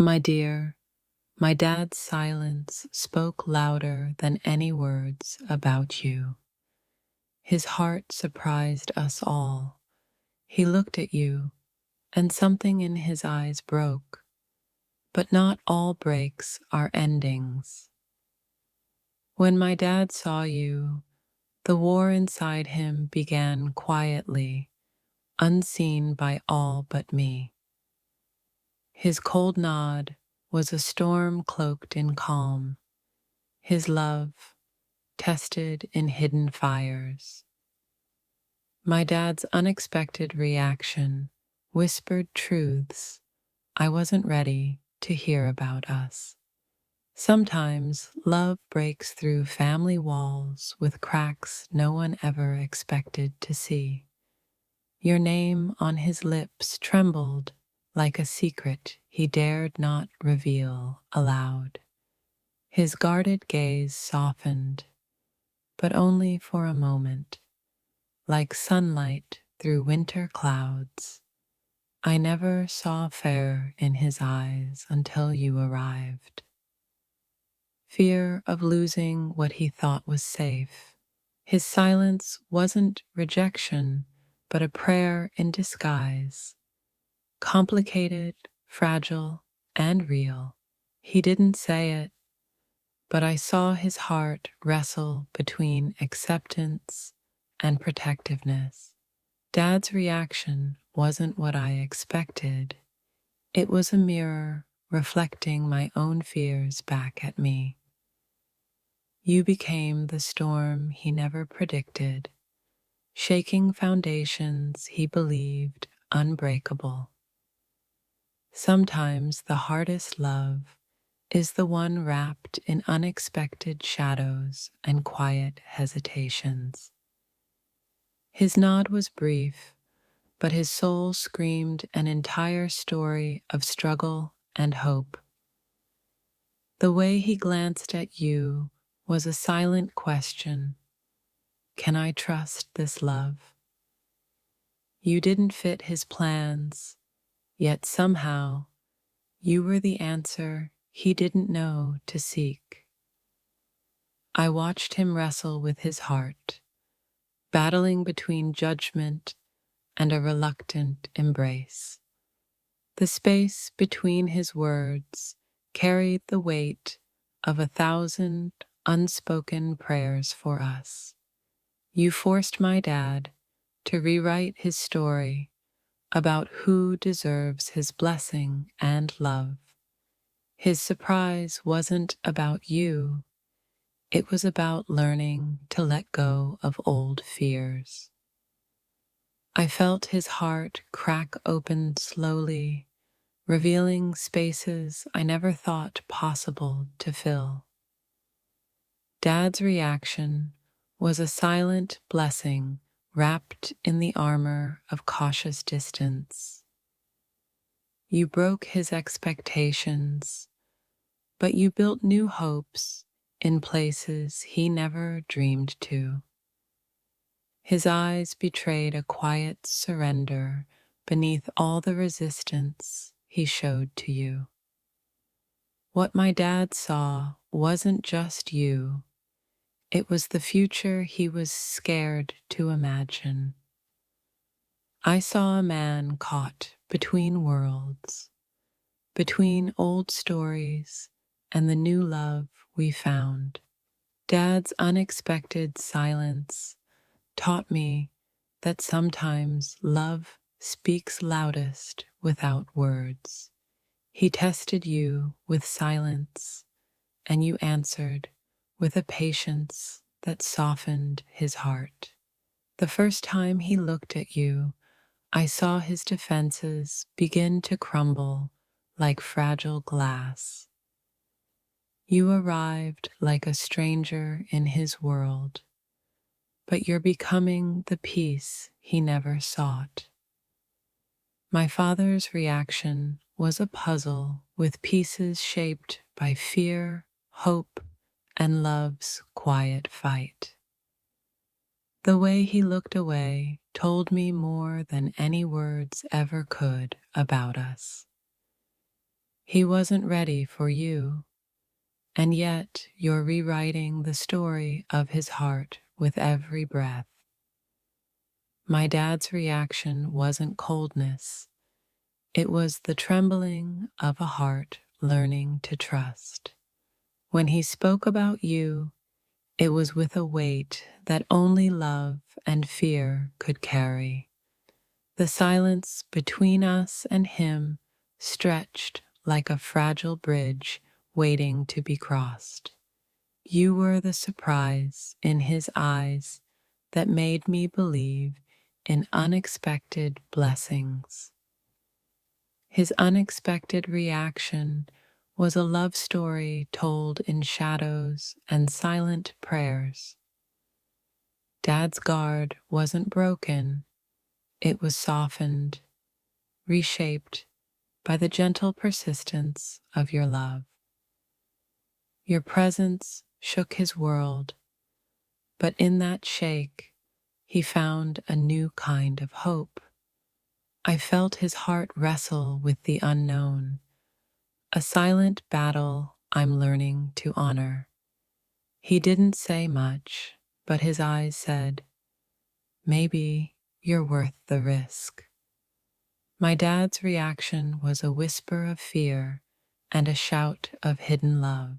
My dear, my dad's silence spoke louder than any words about you. His heart surprised us all. He looked at you, and something in his eyes broke. But not all breaks are endings. When my dad saw you, the war inside him began quietly, unseen by all but me. His cold nod was a storm cloaked in calm, his love tested in hidden fires. My dad's unexpected reaction whispered truths I wasn't ready to hear about us. Sometimes love breaks through family walls with cracks no one ever expected to see. Your name on his lips trembled like a secret he dared not reveal aloud. His guarded gaze softened, but only for a moment, like sunlight through winter clouds. I never saw fear in his eyes until you arrived. Fear of losing what he thought was safe. His silence wasn't rejection, but a prayer in disguise. Complicated, fragile, and real. He didn't say it, but I saw his heart wrestle between acceptance and protectiveness. Dad's reaction wasn't what I expected. It was a mirror reflecting my own fears back at me. You became the storm he never predicted, shaking foundations he believed unbreakable. Sometimes the hardest love is the one wrapped in unexpected shadows and quiet hesitations. His nod was brief, but his soul screamed an entire story of struggle and hope. The way he glanced at you was a silent question. Can I trust this love? You didn't fit his plans, yet somehow you were the answer he didn't know to seek. I watched him wrestle with his heart, battling between judgment and a reluctant embrace. The space between his words carried the weight of 1,000 unspoken prayers for us. You forced my dad to rewrite his story about who deserves his blessing and love. His surprise wasn't about you, it was about learning to let go of old fears. I felt his heart crack open slowly, revealing spaces I never thought possible to fill. Dad's reaction was a silent blessing wrapped in the armor of cautious distance. You broke his expectations, but you built new hopes in places he never dreamed to. His eyes betrayed a quiet surrender beneath all the resistance he showed to you. What my dad saw wasn't just you, it was the future he was scared to imagine. I saw a man caught between worlds, between old stories and the new love we found. Dad's unexpected silence taught me that sometimes love speaks loudest without words. He tested you with silence, and you answered with a patience that softened his heart. The first time he looked at you, I saw his defenses begin to crumble like fragile glass. You arrived like a stranger in his world, but you're becoming the peace he never sought. My father's reaction was a puzzle with pieces shaped by fear, hope, and love's quiet fight. The way he looked away told me more than any words ever could about us. He wasn't ready for you, and yet you're rewriting the story of his heart with every breath. My dad's reaction wasn't coldness, it was the trembling of a heart learning to trust. When he spoke about you, it was with a weight that only love and fear could carry. The silence between us and him stretched like a fragile bridge waiting to be crossed. You were the surprise in his eyes that made me believe in unexpected blessings. His unexpected reaction was a love story told in shadows and silent prayers. Dad's guard wasn't broken, it was softened, reshaped by the gentle persistence of your love. Your presence shook his world, but in that shake, he found a new kind of hope. I felt his heart wrestle with the unknown, a silent battle I'm learning to honor. He didn't say much, but his eyes said, "Maybe you're worth the risk." My dad's reaction was a whisper of fear and a shout of hidden love.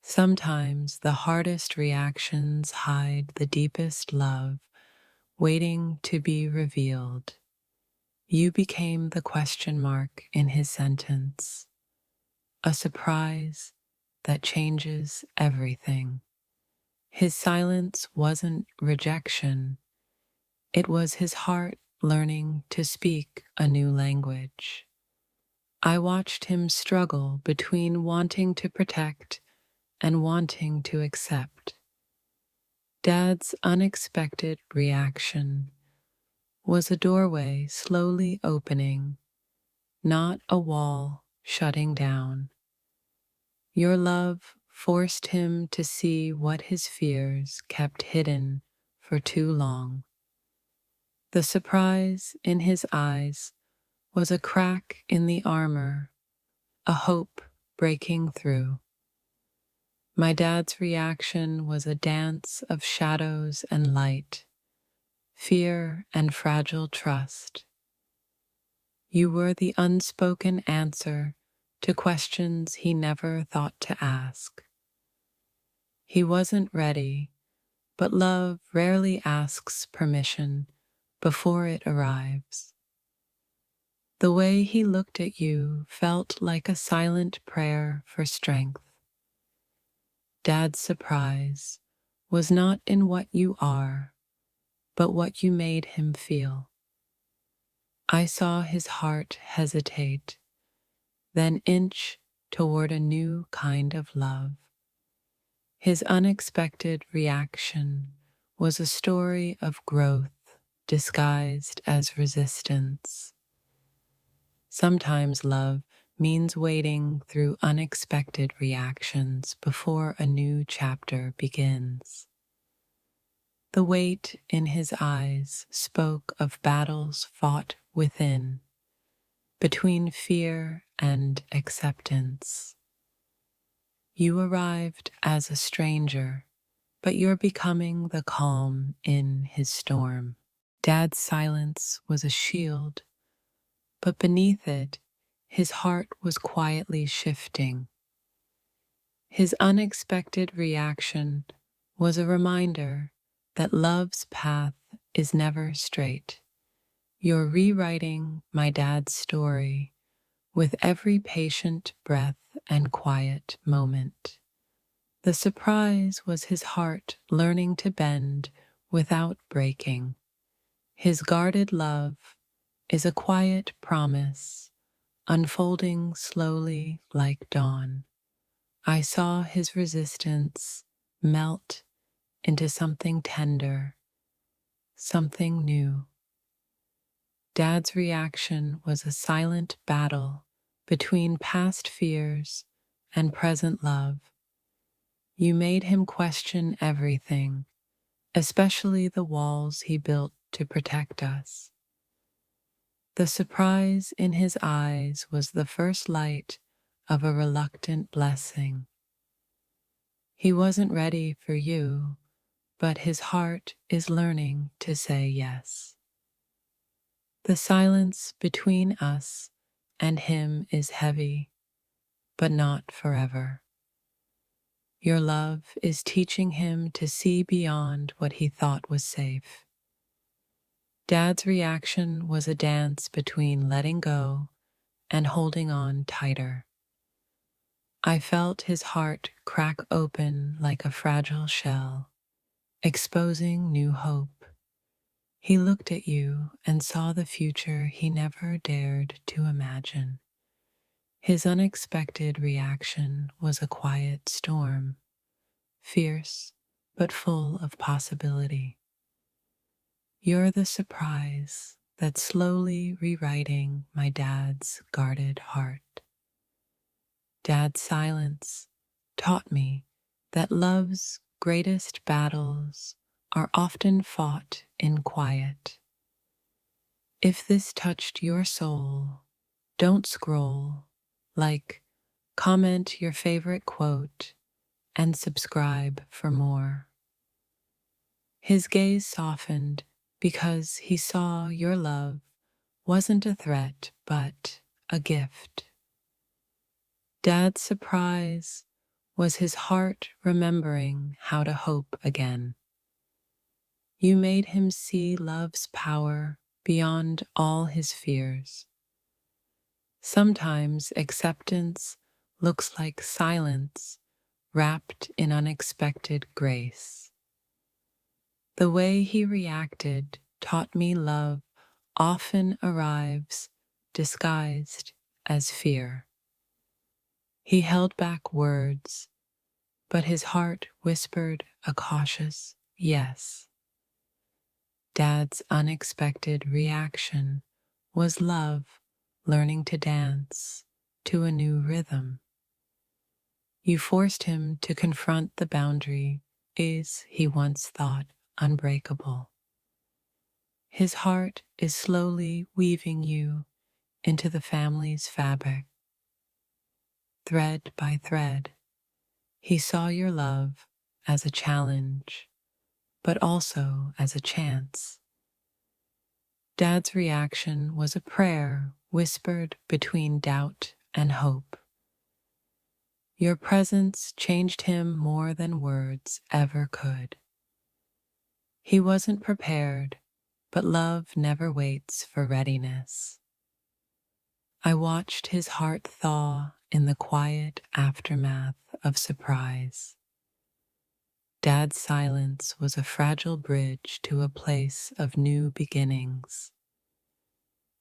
Sometimes the hardest reactions hide the deepest love waiting to be revealed. You became the question mark in his sentence, a surprise that changes everything. His silence wasn't rejection, it was his heart learning to speak a new language. I watched him struggle between wanting to protect and wanting to accept. Dad's unexpected reaction was a doorway slowly opening, not a wall shutting down. Your love forced him to see what his fears kept hidden for too long. The surprise in his eyes was a crack in the armor, a hope breaking through. My dad's reaction was a dance of shadows and light, fear and fragile trust. You were the unspoken answer to questions he never thought to ask. He wasn't ready, but love rarely asks permission before it arrives. The way he looked at you felt like a silent prayer for strength. Dad's surprise was not in what you are, but what you made him feel. I saw his heart hesitate, then inch toward a new kind of love. His unexpected reaction was a story of growth disguised as resistance. Sometimes love means waiting through unexpected reactions before a new chapter begins. The weight in his eyes spoke of battles fought within, between fear and acceptance. You arrived as a stranger, but you're becoming the calm in his storm. Dad's silence was a shield, but beneath it, his heart was quietly shifting. His unexpected reaction was a reminder that love's path is never straight. You're rewriting my dad's story with every patient breath and quiet moment. The surprise was his heart learning to bend without breaking. His guarded love is a quiet promise, unfolding slowly like dawn. I saw his resistance melt into something tender, something new. Dad's reaction was a silent battle between past fears and present love. You made him question everything, especially the walls he built to protect us. The surprise in his eyes was the first light of a reluctant blessing. He wasn't ready for you, but his heart is learning to say yes. The silence between us and him is heavy, but not forever. Your love is teaching him to see beyond what he thought was safe. Dad's reaction was a dance between letting go and holding on tighter. I felt his heart crack open like a fragile shell, exposing new hope. He looked at you and saw the future he never dared to imagine. His unexpected reaction was a quiet storm, fierce but full of possibility. You're the surprise that's slowly rewriting my dad's guarded heart. Dad's silence taught me that love's greatest battles are often fought in quiet. If this touched your soul, don't scroll, like, comment your favorite quote, and subscribe for more. His gaze softened because he saw your love wasn't a threat but a gift. Dad's surprise was his heart remembering how to hope again. You made him see love's power beyond all his fears. Sometimes acceptance looks like silence wrapped in unexpected grace. The way he reacted taught me love often arrives disguised as fear. He held back words, but his heart whispered a cautious yes. Dad's unexpected reaction was love learning to dance to a new rhythm. You forced him to confront the boundary he once thought unbreakable. His heart is slowly weaving you into the family's fabric. Thread by thread, he saw your love as a challenge, but also as a chance. Dad's reaction was a prayer whispered between doubt and hope. Your presence changed him more than words ever could. He wasn't prepared, but love never waits for readiness. I watched his heart thaw in the quiet aftermath of surprise. Dad's silence was a fragile bridge to a place of new beginnings.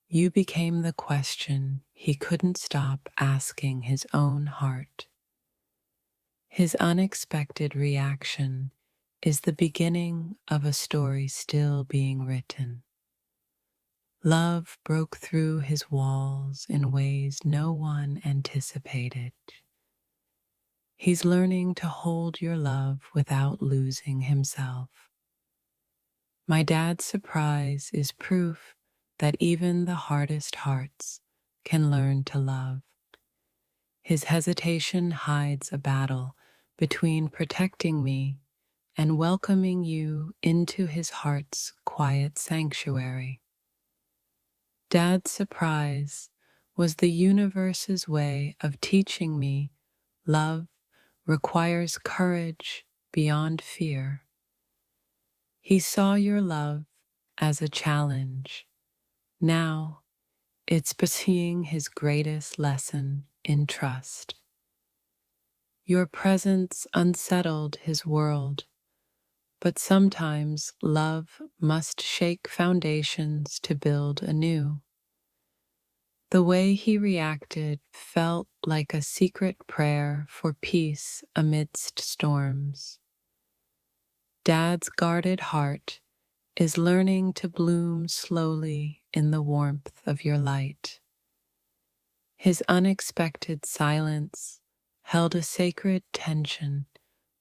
You became the question he couldn't stop asking his own heart. His unexpected reaction is the beginning of a story still being written. Love broke through his walls in ways no one anticipated. He's learning to hold your love without losing himself. My dad's surprise is proof that even the hardest hearts can learn to love. His hesitation hides a battle between protecting me and welcoming you into his heart's quiet sanctuary. Dad's surprise was the universe's way of teaching me love requires courage beyond fear. He saw your love as a challenge. Now it's seeing his greatest lesson in trust. Your presence unsettled his world, but sometimes love must shake foundations to build anew. The way he reacted felt like a secret prayer for peace amidst storms. Dad's guarded heart is learning to bloom slowly in the warmth of your light. His unexpected silence held a sacred tension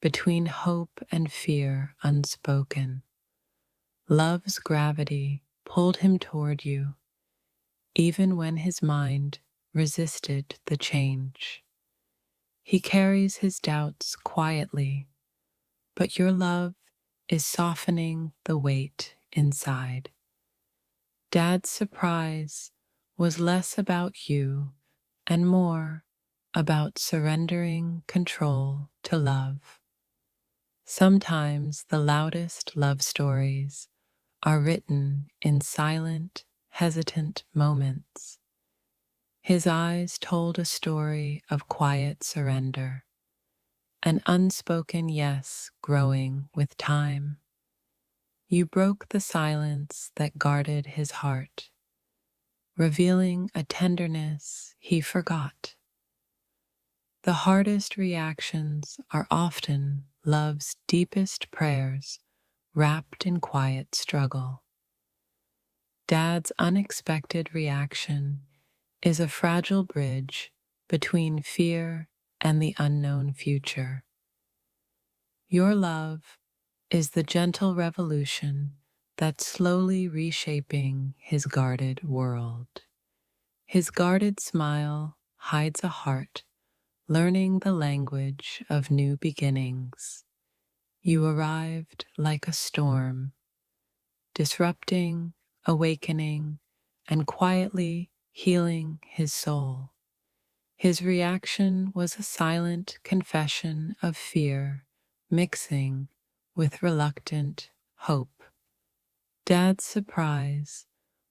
between hope and fear unspoken. Love's gravity pulled him toward you, even when his mind resisted the change. He carries his doubts quietly, but your love is softening the weight inside. Dad's surprise was less about you and more about surrendering control to love. Sometimes the loudest love stories are written in silent, hesitant moments. His eyes told a story of quiet surrender, an unspoken yes growing with time. You broke the silence that guarded his heart, revealing a tenderness he forgot. The hardest reactions are often love's deepest prayers wrapped in quiet struggle. Dad's unexpected reaction is a fragile bridge between fear and the unknown future. Your love is the gentle revolution that's slowly reshaping his guarded world. His guarded smile hides a heart learning the language of new beginnings. You arrived like a storm, disrupting, awakening, and quietly healing his soul. His reaction was a silent confession of fear, mixing with reluctant hope. Dad's surprise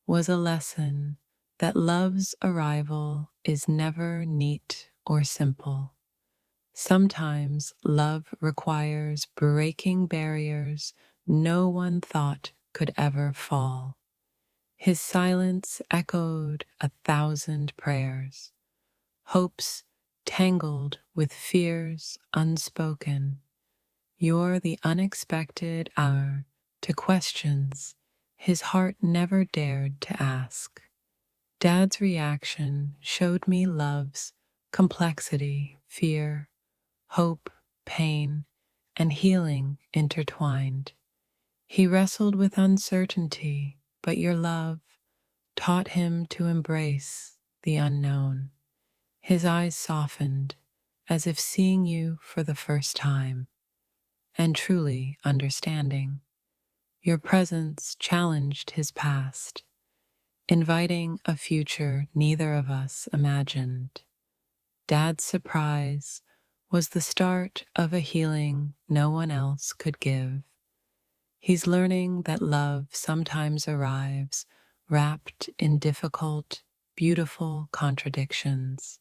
was a lesson that love's arrival is never neat or simple. Sometimes love requires breaking barriers no one thought could ever fall. His silence echoed 1,000 prayers, hopes tangled with fears unspoken. You're the unexpected hour to questions his heart never dared to ask. Dad's reaction showed me love's complexity, fear, hope, pain, and healing intertwined. He wrestled with uncertainty, but your love taught him to embrace the unknown. His eyes softened, as if seeing you for the first time, and truly understanding. Your presence challenged his past, inviting a future neither of us imagined. Dad's surprise was the start of a healing no one else could give. He's learning that love sometimes arrives wrapped in difficult, beautiful contradictions.